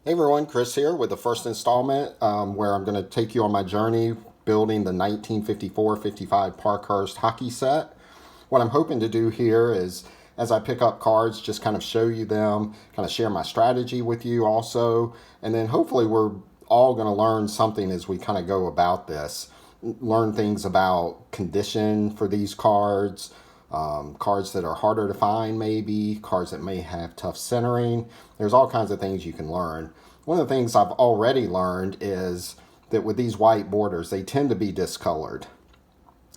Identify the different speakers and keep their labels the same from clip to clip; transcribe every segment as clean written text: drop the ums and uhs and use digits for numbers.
Speaker 1: Hey everyone, Chris here with the first installment where I'm going to take you on my journey building the 1954-55 Parkhurst hockey set. What I'm hoping to do here is, as I pick up cards, just kind of show you them, kind of share my strategy with you also, and then hopefully we're all going to learn something as we kind of go about this. Learn things about condition for these cards, cards that are harder to find maybe, cards that may have tough centering. There's all kinds of things you can learn. One of the things I've already learned is that with these white borders, they tend to be discolored.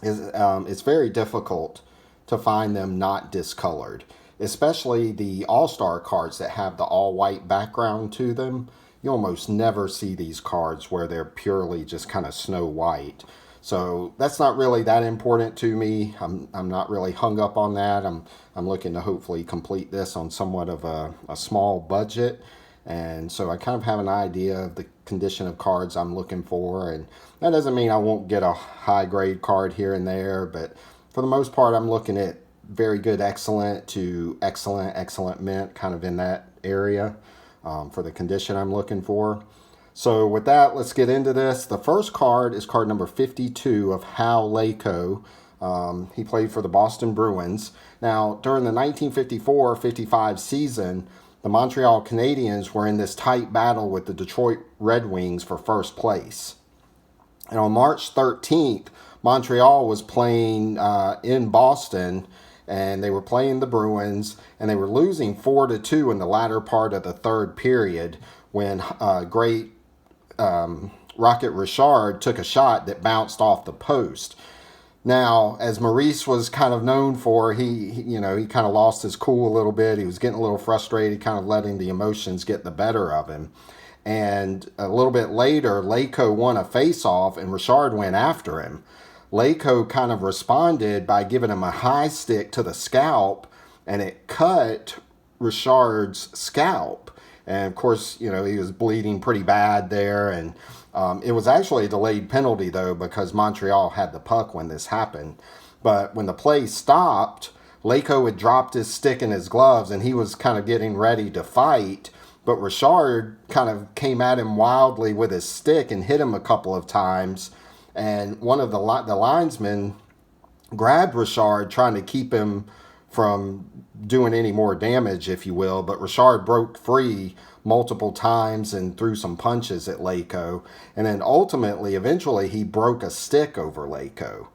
Speaker 1: It's very difficult to find them not discolored, especially the all-star cards that have the all-white background to them. You almost never see these cards where they're purely just kind of snow white. So that's not really that important to me. I'm not really hung up on that. I'm looking to hopefully complete this on somewhat of a small budget. And so I kind of have an idea of the condition of cards I'm looking for. And that doesn't mean I won't get a high grade card here and there, but for the most part, I'm looking at very good, excellent to excellent mint, kind of in that area for the condition I'm looking for. So with that, let's get into this. The first card is card number 52 of Hal Laycoe. He played for the Boston Bruins. Now, during the 1954-55 season, the Montreal Canadiens were in this tight battle with the Detroit Red Wings for first place. And on March 13th, Montreal was playing in Boston, and they were playing the Bruins, and they were losing 4-2 in the latter part of the third period when great Rocket Richard took a shot that bounced off the post. Now, as Maurice was kind of known for, he kind of lost his cool a little bit. He was getting a little frustrated, kind of letting the emotions get the better of him. And a little bit later, Laycoe won a face-off, and Richard went after him. Laycoe kind of responded by giving him a high stick to the scalp, and it cut Richard's scalp. And of course, he was bleeding pretty bad there, and it was actually a delayed penalty, though, because Montreal had the puck when this happened. But when the play stopped, Laycoe had dropped his stick in his gloves, and he was kind of getting ready to fight. But Richard kind of came at him wildly with his stick and hit him a couple of times. And one of the linesmen grabbed Richard, trying to keep him from doing any more damage, if you will. But Richard broke free multiple times and threw some punches at Laycoe. And then eventually, he broke a stick over Laycoe.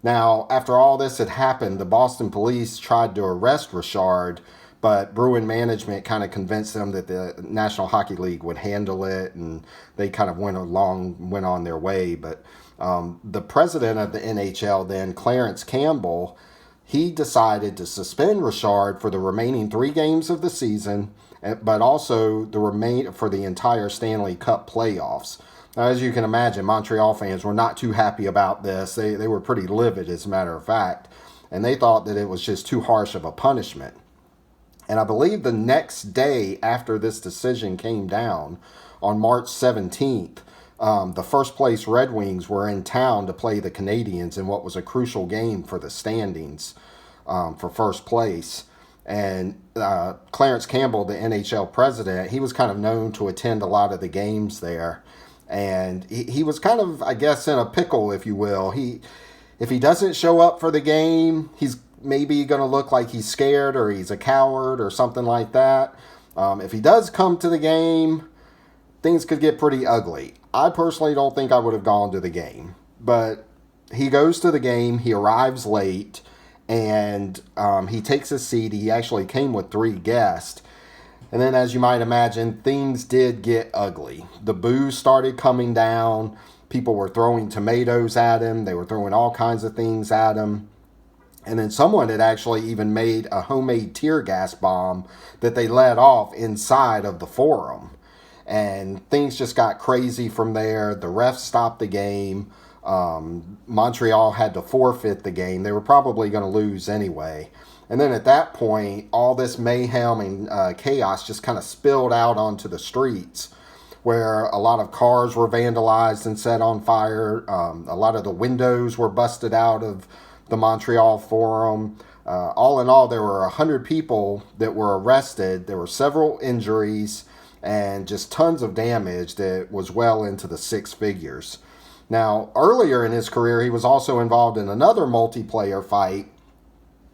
Speaker 1: Now, after all this had happened, the Boston police tried to arrest Richard, but Bruin management kind of convinced them that the National Hockey League would handle it, and they kind of went on their way. But the president of the NHL then, Clarence Campbell, he decided to suspend Richard for the remaining 3 games of the season, but also for the entire Stanley Cup playoffs. Now, as you can imagine, Montreal fans were not too happy about this. They were pretty livid, as a matter of fact, and they thought that it was just too harsh of a punishment. And I believe the next day after this decision came down, on March 17th, the first place Red Wings were in town to play the Canadiens in what was a crucial game for the standings for first place. And Clarence Campbell, the NHL president, he was kind of known to attend a lot of the games there. And he was kind of, I guess, in a pickle, if you will. If he doesn't show up for the game, he's maybe going to look like he's scared or he's a coward or something like that. If he does come to the game, things could get pretty ugly. I personally don't think I would have gone to the game. But he goes to the game, he arrives late, and he takes his seat. He actually came with 3 guests. And then, as you might imagine, things did get ugly. The booze started coming down. People were throwing tomatoes at him. They were throwing all kinds of things at him. And then someone had actually even made a homemade tear gas bomb that they let off inside of the Forum. And things just got crazy from there. The refs stopped the game. Montreal had to forfeit the game. They were probably going to lose anyway. And then at that point, all this mayhem and chaos just kind of spilled out onto the streets, where a lot of cars were vandalized and set on fire. A lot of the windows were busted out of the Montreal Forum. All in all, there were 100 people that were arrested. There were several injuries, and just tons of damage that was well into the six figures. Now, earlier in his career, he was also involved in another multiplayer fight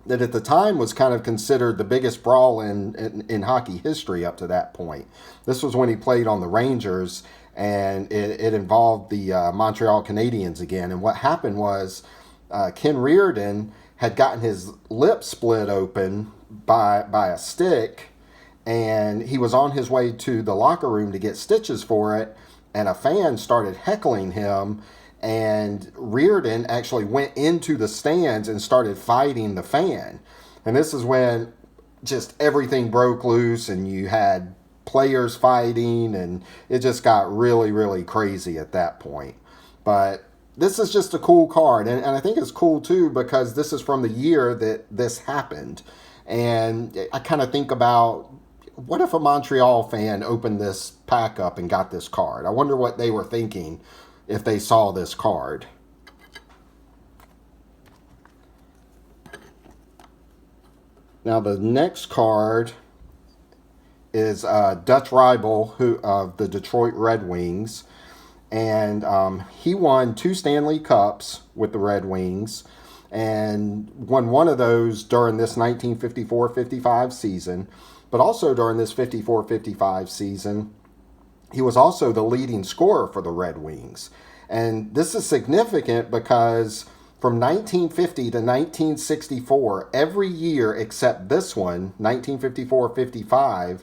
Speaker 1: that at the time was kind of considered the biggest brawl in hockey history up to that point. This was when he played on the Rangers, and it involved the Montreal Canadiens again. And what happened was Ken Reardon had gotten his lip split open by a stick, and he was on his way to the locker room to get stitches for it, and a fan started heckling him, and Reardon actually went into the stands and started fighting the fan. And this is when just everything broke loose, and you had players fighting, and it just got really, really crazy at that point. But this is just a cool card, and I think it's cool too because this is from the year that this happened. And I kind of think about, what if a Montreal fan opened this pack up and got this card? I wonder what they were thinking if they saw this card. Now the next card is Dutch Rival of the Detroit Red Wings. And he won 2 Stanley Cups with the Red Wings and won one of those during this 1954-55 season. But also during this 54-55 season, he was also the leading scorer for the Red Wings. And this is significant because from 1950 to 1964, every year except this one, 1954-55,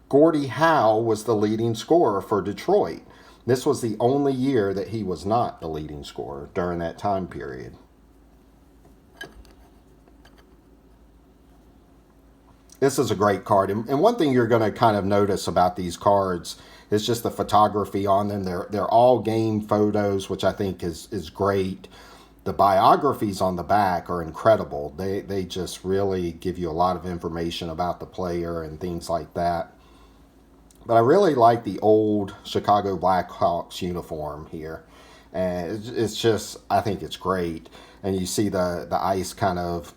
Speaker 1: Gordie Howe was the leading scorer for Detroit. This was the only year that he was not the leading scorer during that time period. This is a great card. And one thing you're going to kind of notice about these cards is just the photography on them. They're all game photos, which I think is great. The biographies on the back are incredible. They just really give you a lot of information about the player and things like that. But I really like the old Chicago Blackhawks uniform here. And it's just, I think it's great. And you see the ice kind of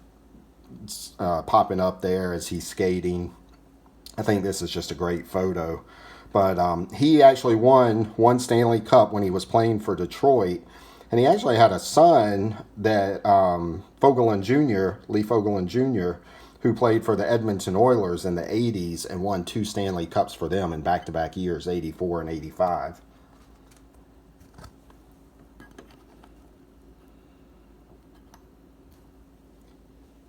Speaker 1: popping up there as he's skating. I think this is just a great photo. But he actually won 1 Stanley Cup when he was playing for Detroit. And he actually had a son that Lee Fogelin Jr., who played for the Edmonton Oilers in the 80s and won 2 Stanley Cups for them in back-to-back years, 84 and 85.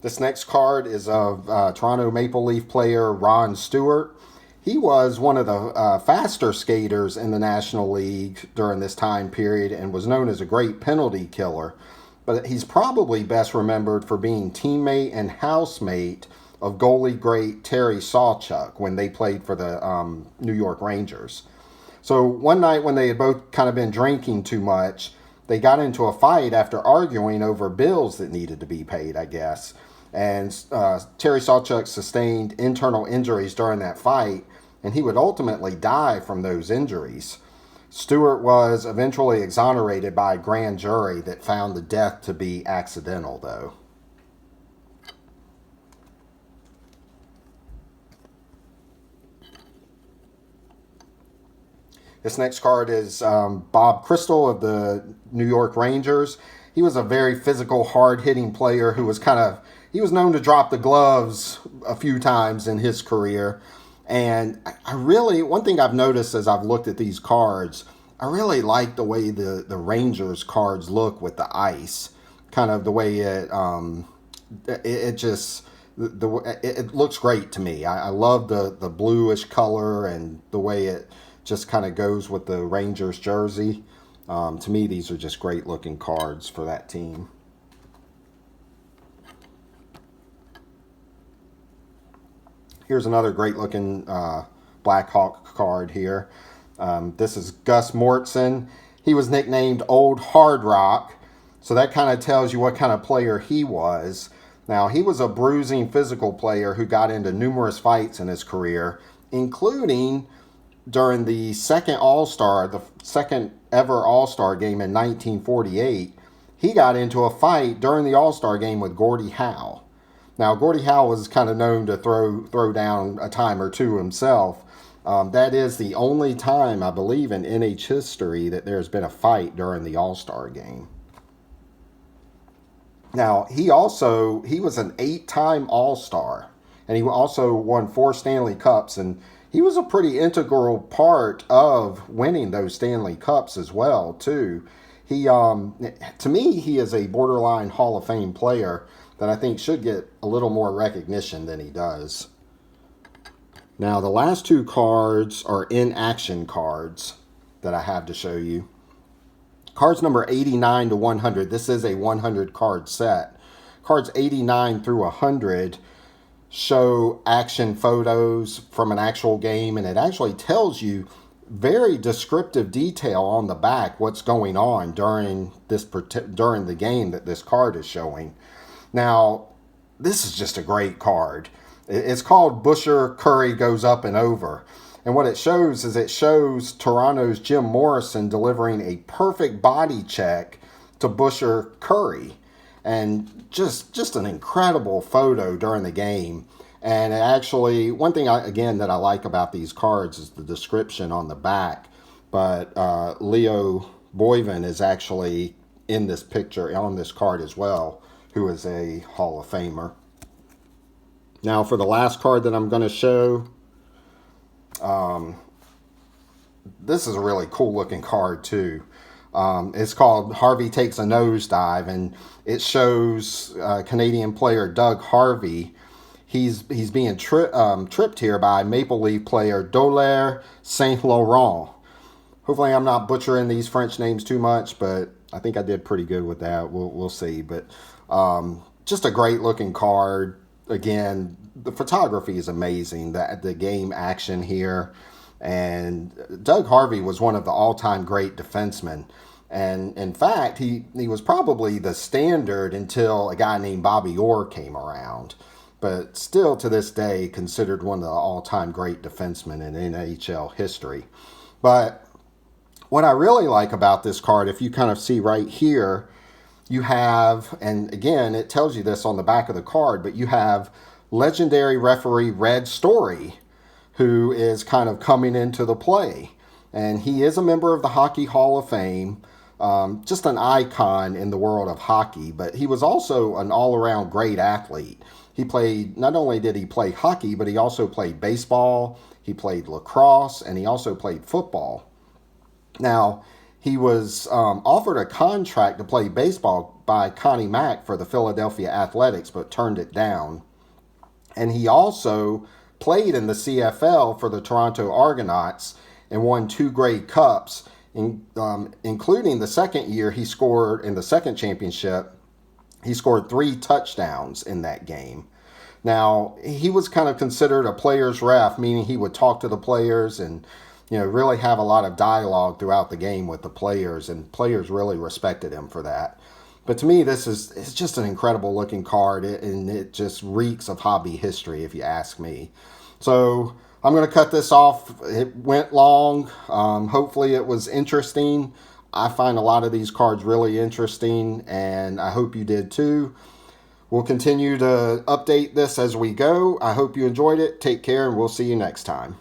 Speaker 1: This next card is of Toronto Maple Leaf player Ron Stewart. He was one of the faster skaters in the National League during this time period and was known as a great penalty killer. But he's probably best remembered for being teammate and housemate of goalie great Terry Sawchuk when they played for the New York Rangers. So one night when they had both kind of been drinking too much, they got into a fight after arguing over bills that needed to be paid, I guess. And Terry Sawchuk sustained internal injuries during that fight, and he would ultimately die from those injuries. Stewart was eventually exonerated by a grand jury that found the death to be accidental, though. This next card is Bob Crystal of the New York Rangers. He was a very physical, hard-hitting player who was he was known to drop the gloves a few times in his career. And one thing I've noticed as I've looked at these cards, I really like the way the Rangers cards look with the ice. Kind of the way it looks great to me. I love the bluish color and the way it just kind of goes with the Rangers jersey. To me, these are just great looking cards for that team. Here's another great looking Blackhawk card here. This is Gus Mortzen. He was nicknamed Old Hard Rock, so that kind of tells you what kind of player he was. Now, he was a bruising physical player who got into numerous fights in his career, including during the second ever All-Star game in 1948. He got into a fight during the All-Star game with Gordie Howe. Now, Gordie Howe was kind of known to throw down a time or two himself, That is the only time, I believe, in NH history that there's been a fight during the All-Star game. Now, he was an 8-time All-Star, and he also won 4 Stanley Cups, and he was a pretty integral part of winning those Stanley Cups as well, too. To me, he is a borderline Hall of Fame player that I think should get a little more recognition than he does. Now, the last 2 cards are in-action cards that I have to show you. Cards number 89 to 100. This is a 100 card set. Cards 89 through 100 show action photos from an actual game, and it actually tells you very descriptive detail on the back what's going on during the game that this card is showing. Now, this is just a great card. It's called Busher Curry Goes Up and Over. And what it shows Toronto's Jim Morrison delivering a perfect body check to Busher Curry. And just an incredible photo during the game. And actually, one thing, that I like about these cards is the description on the back. But Leo Boivin is actually in this picture, on this card as well, who is a Hall of Famer. Now, for the last card that I'm going to show, this is a really cool looking card too. It's called Harvey Takes a Nosedive, and it shows Canadian player Doug Harvey. He's being tripped here by Maple Leaf player Dolaire Saint Laurent. Hopefully I'm not butchering these French names too much, but I think I did pretty good with that. We'll see. But just a great looking card. Again, the photography is amazing. The game action here. And Doug Harvey was one of the all-time great defensemen. And in fact, he was probably the standard until a guy named Bobby Orr came around. But still to this day considered one of the all-time great defensemen in NHL history. But what I really like about this card, if you kind of see right here, you have, and again, it tells you this on the back of the card, but you have legendary referee Red Story, who is kind of coming into the play. And he is a member of the Hockey Hall of Fame, just an icon in the world of hockey, but he was also an all-around great athlete. Not only did he play hockey, but he also played baseball, he played lacrosse, and he also played football. Now, he was offered a contract to play baseball by Connie Mack for the Philadelphia Athletics, but turned it down. And he also played in the CFL for the Toronto Argonauts and won 2 Grey Cups, including the second year he scored in the second championship. He scored 3 touchdowns in that game. Now, he was kind of considered a player's ref, meaning he would talk to the players and really have a lot of dialogue throughout the game with the players, and players really respected him for that. But to me, it's just an incredible looking card, and it just reeks of hobby history, if you ask me. So I'm going to cut this off. It went long. Hopefully it was interesting. I find a lot of these cards really interesting, and I hope you did too. We'll continue to update this as we go. I hope you enjoyed it. Take care, and we'll see you next time.